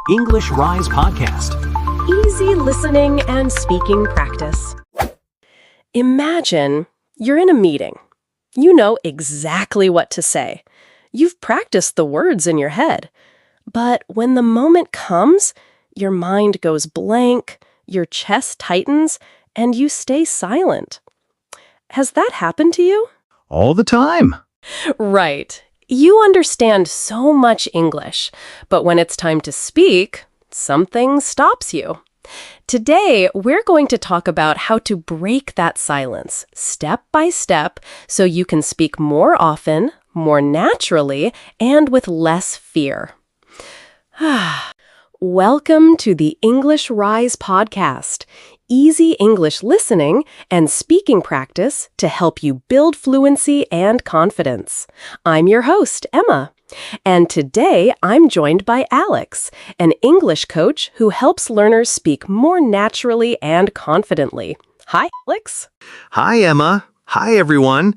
English Rise Podcast. Easy listening and speaking practice. Imagine you're in a meeting. You know exactly what to say. You've practiced the words in your head. But when the moment comes, your mind goes blank, your chest tightens, and you stay silent. Has that happened to you? All the time. Right. You understand so much English, but when it's time to speak, something stops you. Today, we're going to talk about how to break that silence step by step so you can speak more often, more naturally, and with less fear. Welcome to the English Rise Podcast. Easy English listening and speaking practice to help you build fluency and confidence. I'm your host, Emma. And today I'm joined by Alex, an English coach who helps learners speak more naturally and confidently. Hi, Alex. Hi, Emma. Hi, everyone.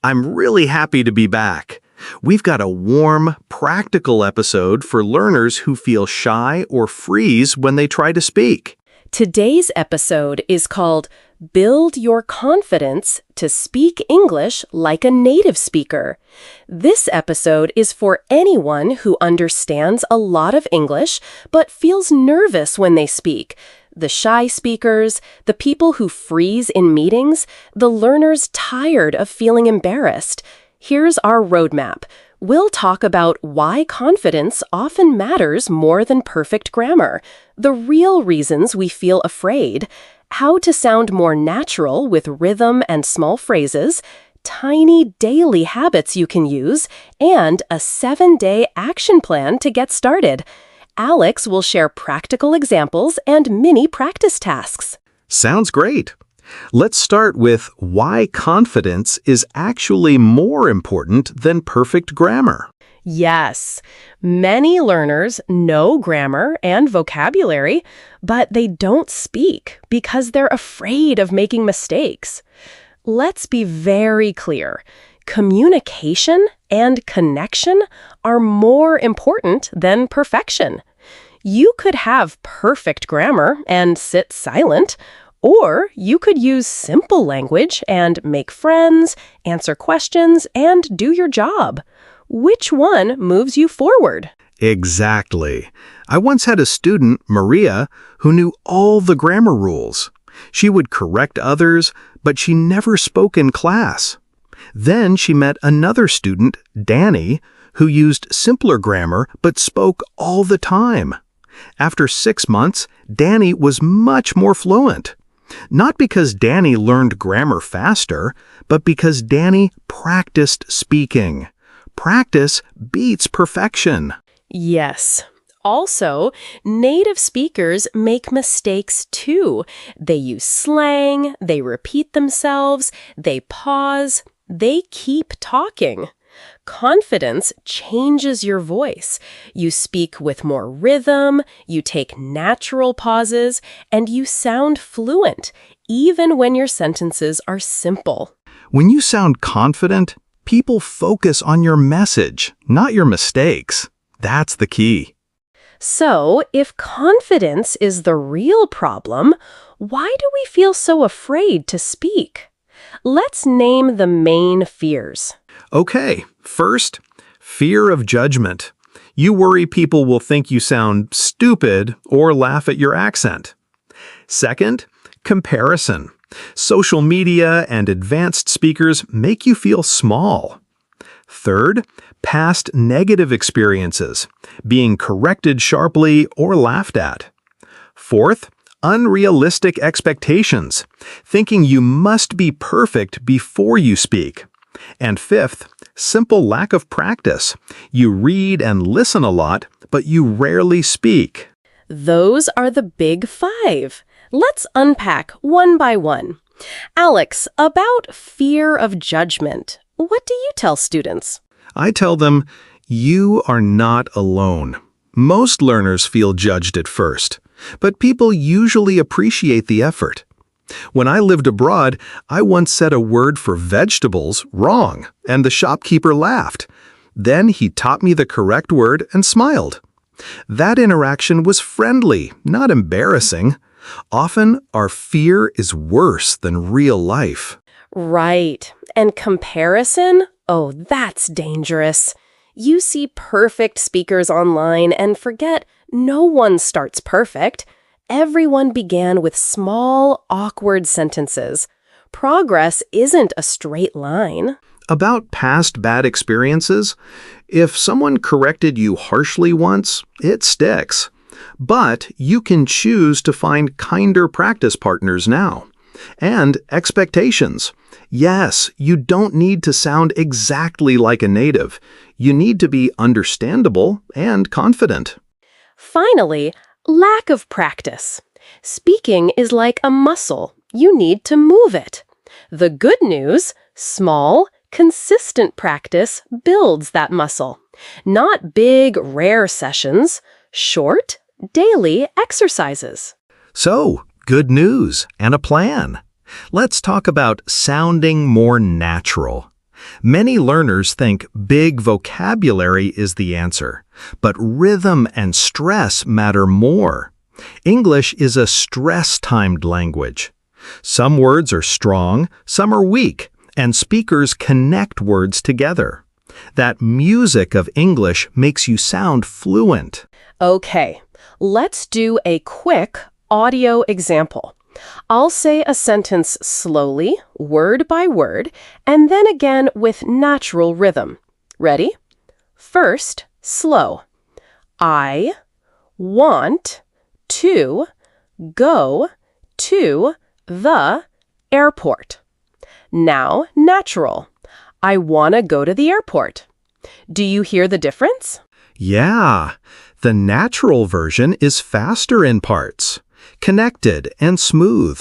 I'm really happy to be back. We've got a warm, practical episode for learners who feel shy or freeze when they try to speak. Today's episode is called Build Your Confidence to Speak English Like a Native Speaker. This episode is for anyone who understands a lot of English but feels nervous when they speak. The shy speakers, the people who freeze in meetings, the learners tired of feeling embarrassed. Here's our roadmap. We'll talk about why confidence often matters more than perfect grammar, the real reasons we feel afraid, how to sound more natural with rhythm and small phrases, tiny daily habits you can use, and a 7-day action plan to get started. Alex will share practical examples and mini practice tasks. Sounds great. Let's start with why confidence is actually more important than perfect grammar. Yes, many learners know grammar and vocabulary, but they don't speak because they're afraid of making mistakes. Let's be very clear. Communication and connection are more important than perfection. You could have perfect grammar and sit silent, or you could use simple language and make friends, answer questions, and do your job. Which one moves you forward? Exactly. I once had a student, Maria, who knew all the grammar rules. She would correct others, but she never spoke in class. Then she met another student, Danny, who used simpler grammar but spoke all the time. After 6 months, Danny was much more fluent. Not because Danny learned grammar faster, but because Danny practiced speaking. Practice beats perfection. Yes. Also, native speakers make mistakes too. They use slang, they repeat themselves, they pause, they keep talking. Confidence changes your voice. You speak with more rhythm, you take natural pauses, and you sound fluent, even when your sentences are simple. When you sound confident, people focus on your message, not your mistakes. That's the key. So, if confidence is the real problem, why do we feel so afraid to speak? Let's name the main fears. Okay, first, fear of judgment. You worry people will think you sound stupid or laugh at your accent. Second, comparison. Social media and advanced speakers make you feel small. Third, past negative experiences, being corrected sharply or laughed at. Fourth, unrealistic expectations, thinking you must be perfect before you speak. And fifth, simple lack of practice. You read and listen a lot, but you rarely speak. Those are the big 5. Let's unpack one by one. Alex, about fear of judgment, what do you tell students? I tell them, you are not alone. Most learners feel judged at first, but people usually appreciate the effort. When I lived abroad, I once said a word for vegetables wrong, and the shopkeeper laughed. Then he taught me the correct word and smiled. That interaction was friendly, not embarrassing. Often, our fear is worse than real life. Right. And comparison? Oh, that's dangerous. You see perfect speakers online and forget no one starts perfect. Everyone began with small, awkward sentences. Progress isn't a straight line. About past bad experiences, if someone corrected you harshly once, it sticks. But you can choose to find kinder practice partners now. And expectations. Yes, you don't need to sound exactly like a native. You need to be understandable and confident. Finally, lack of practice. Speaking is like a muscle. You need to move it. The good news, small, consistent practice builds that muscle. Not big, rare sessions, short, daily exercises. So, good news and a plan. Let's talk about sounding more natural. Many learners think big vocabulary is the answer, but rhythm and stress matter more. English is a stress-timed language. Some words are strong, some are weak, and speakers connect words together. That music of English makes you sound fluent. Okay, let's do a quick audio example. I'll say a sentence slowly, word by word, and then again with natural rhythm. Ready? First, slow. I want to go to the airport. Now, natural. I want to go to the airport. Do you hear the difference? Yeah, the natural version is faster in parts, connected and smooth.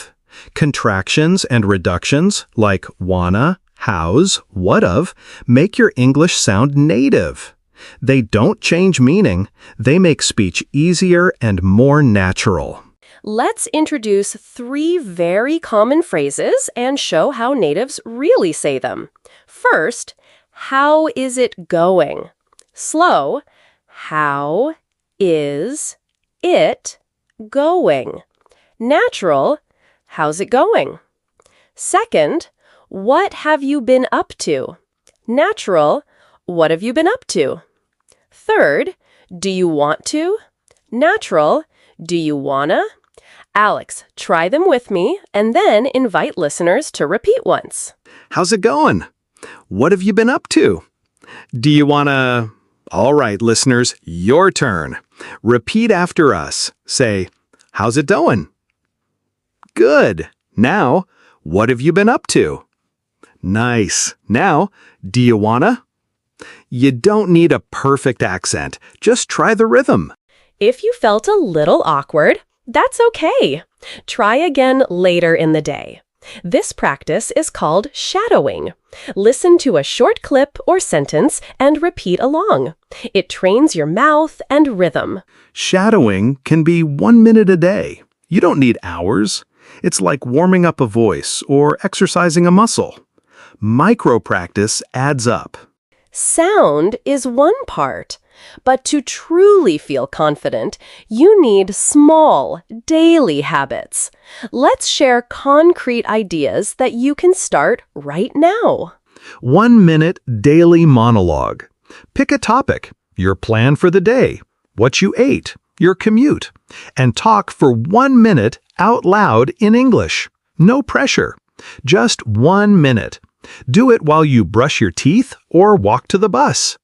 Contractions and reductions like wanna, how's, what've make your English sound native. They don't change meaning, they make speech easier and more natural. Let's introduce 3 very common phrases and show how natives really say them. First, how is it going? Slow, how is it going? Natural, how's it going? Second, what have you been up to? Natural, what have you been up to? Third, do you want to? Natural, do you wanna? Alex, try them with me and then invite listeners to repeat once. How's it going? What have you been up to? Do you wanna... All right, listeners, your turn. Repeat after us. Say, how's it going? Good. Now, what have you been up to? Nice. Now, do you wanna? You don't need a perfect accent. Just try the rhythm. If you felt a little awkward, that's okay. Try again later in the day. This practice is called shadowing. Listen to a short clip or sentence and repeat along. It trains your mouth and rhythm. Shadowing can be 1 minute a day. You don't need hours. It's like warming up a voice or exercising a muscle. Micro practice adds up. Sound is one part, but to truly feel confident, you need small, daily habits. Let's share concrete ideas that you can start right now. 1 minute daily monologue. Pick a topic, your plan for the day, what you ate, your commute, and talk for 1 minute out loud in English. No pressure. Just 1 minute. Do it while you brush your teeth or walk to the bus.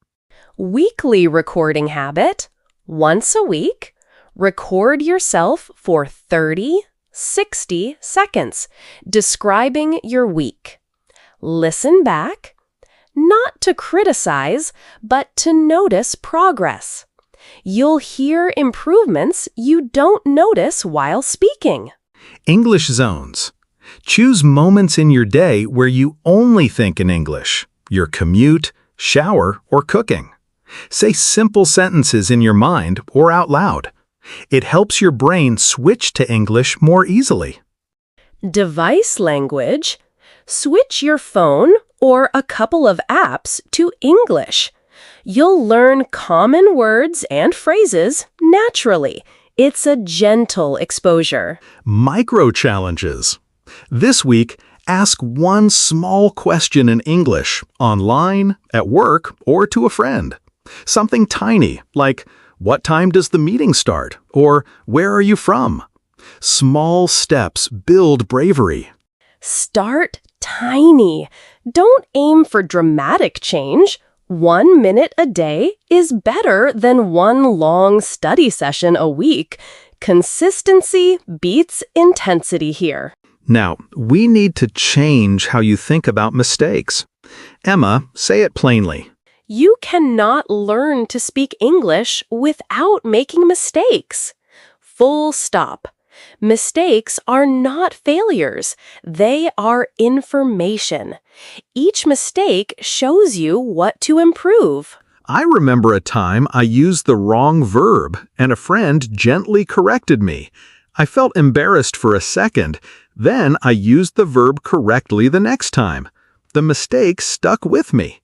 Weekly recording habit. Once a week, record yourself for 30, 60 seconds, describing your week. Listen back, not to criticize, but to notice progress. You'll hear improvements you don't notice while speaking. English zones. Choose moments in your day where you only think in English, your commute, shower, or cooking. Say simple sentences in your mind or out loud. It helps your brain switch to English more easily. Device language. Switch your phone or a couple of apps to English. You'll learn common words and phrases naturally. It's a gentle exposure. Micro-challenges. This week, ask one small question in English, online, at work, or to a friend. Something tiny, like, what time does the meeting start? Or, where are you from? Small steps build bravery. Start tiny. Don't aim for dramatic change. 1 minute a day is better than one long study session a week. Consistency beats intensity here. Now, we need to change how you think about mistakes. Emma, say it plainly. You cannot learn to speak English without making mistakes. Full stop. Mistakes are not failures. They are information. Each mistake shows you what to improve. I remember a time I used the wrong verb and a friend gently corrected me. I felt embarrassed for a second. Then I used the verb correctly the next time. The mistake stuck with me.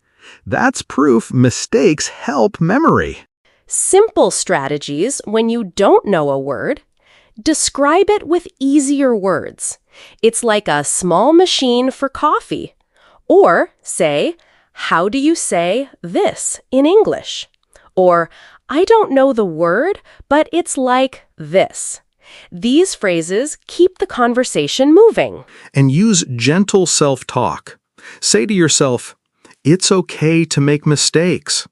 That's proof mistakes help memory. Simple strategies when you don't know a word. Describe it with easier words. It's like a small machine for coffee. Or say, how do you say this in English? Or, I don't know the word, but it's like this. These phrases keep the conversation moving. And use gentle self-talk. Say to yourself, it's okay to make mistakes.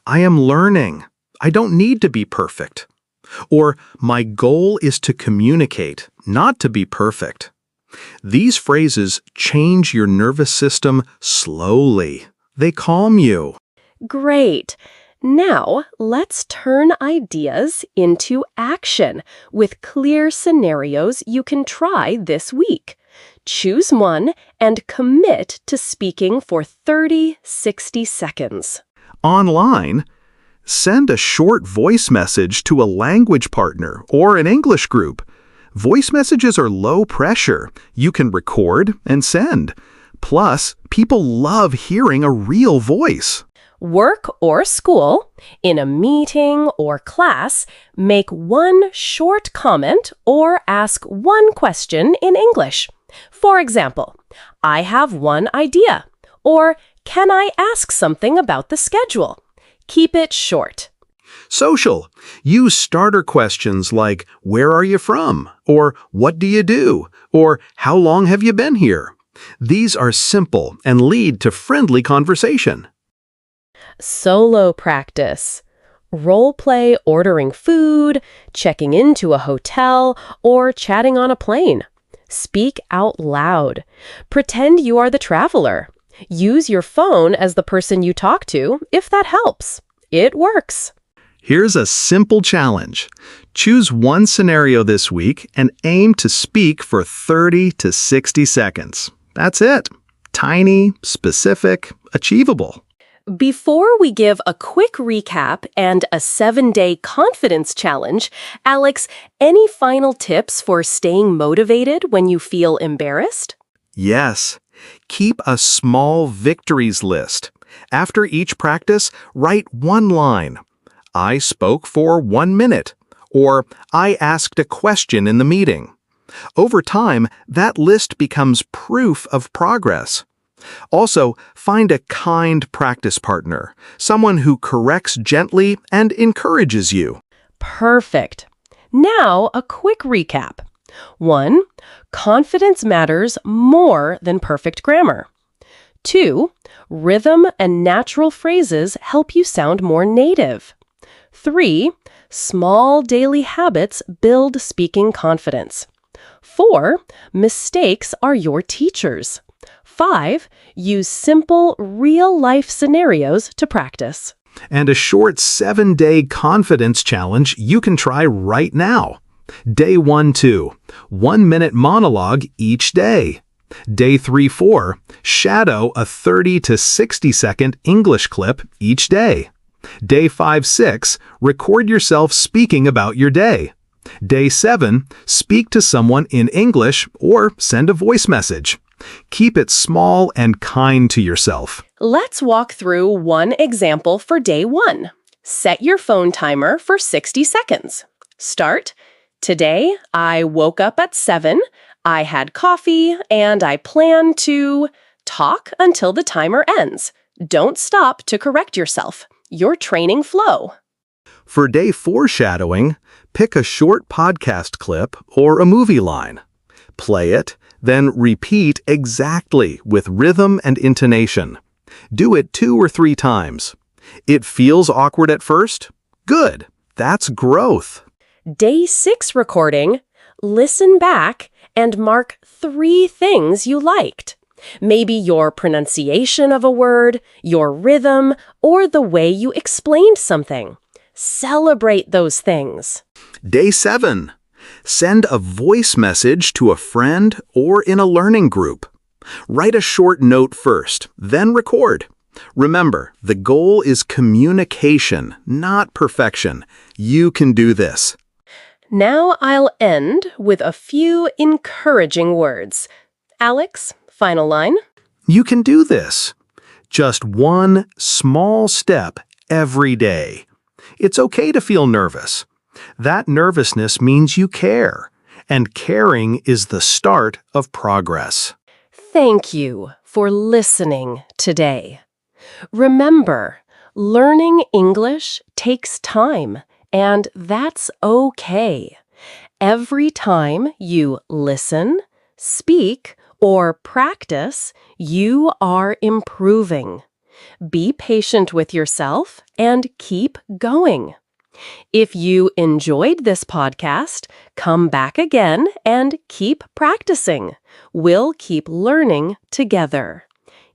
I am learning. I don't need to be perfect. Or, my goal is to communicate, not to be perfect. These phrases change your nervous system slowly. They calm you. Great. Now, let's turn ideas into action with clear scenarios you can try this week. Choose one and commit to speaking for 30-60 seconds. Online, send a short voice message to a language partner or an English group. Voice messages are low pressure. You can record and send. Plus, people love hearing a real voice. Work or school, in a meeting or class, make one short comment or ask one question in English. For example, I have one idea, or can I ask something about the schedule? Keep it short. Social. Use starter questions like, where are you from? Or what do you do? Or how long have you been here? These are simple and lead to friendly conversation. Solo practice. Role play ordering food, checking into a hotel, or chatting on a plane. Speak out loud. Pretend you are the traveler. Use your phone as the person you talk to, if that helps. It works. Here's a simple challenge. Choose one scenario this week and aim to speak for 30 to 60 seconds. That's it. Tiny, specific, achievable. Before we give a quick recap and a 7-day confidence challenge, Alex, any final tips for staying motivated when you feel embarrassed? Yes. Keep a small victories list. After each practice, write one line. I spoke for 1 minute, or I asked a question in the meeting. Over time, that list becomes proof of progress. Also, find a kind practice partner, someone who corrects gently and encourages you. Perfect. Now, a quick recap. 1. Confidence matters more than perfect grammar. 2. Rhythm and natural phrases help you sound more native. 3. Small daily habits build speaking confidence. 4. Mistakes are your teachers. 5. Use simple, real-life scenarios to practice. And a short 7-day confidence challenge you can try right now. Day 1-2, 1-minute monologue each day. Day 3-4, shadow a 30 to 60-second English clip each day. Day 5-6, record yourself speaking about your day. Day 7, speak to someone in English or send a voice message. Keep it small and kind to yourself. Let's walk through one example for day 1. Set your phone timer for 60 seconds. Start. Today, I woke up at 7, I had coffee, and I plan to talk until the timer ends. Don't stop to correct yourself. You're training flow. For day 4 shadowing, pick a short podcast clip or a movie line. Play it, then repeat exactly with rhythm and intonation. Do it 2 or 3 times. It feels awkward at first? Good. That's growth. Day 6 recording, listen back and mark 3 things you liked. Maybe your pronunciation of a word, your rhythm, or the way you explained something. Celebrate those things. Day 7. Send a voice message to a friend or in a learning group. Write a short note first, then record. Remember, the goal is communication, not perfection. You can do this. Now I'll end with a few encouraging words. Alex, final line. You can do this. Just one small step every day. It's okay to feel nervous. That nervousness means you care, and caring is the start of progress. Thank you for listening today. Remember, learning English takes time, and that's okay. Every time you listen, speak, or practice, you are improving. Be patient with yourself and keep going. If you enjoyed this podcast, come back again and keep practicing. We'll keep learning together.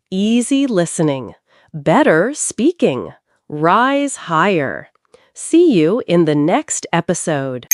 Easy listening, better speaking, rise higher. See you in the next episode.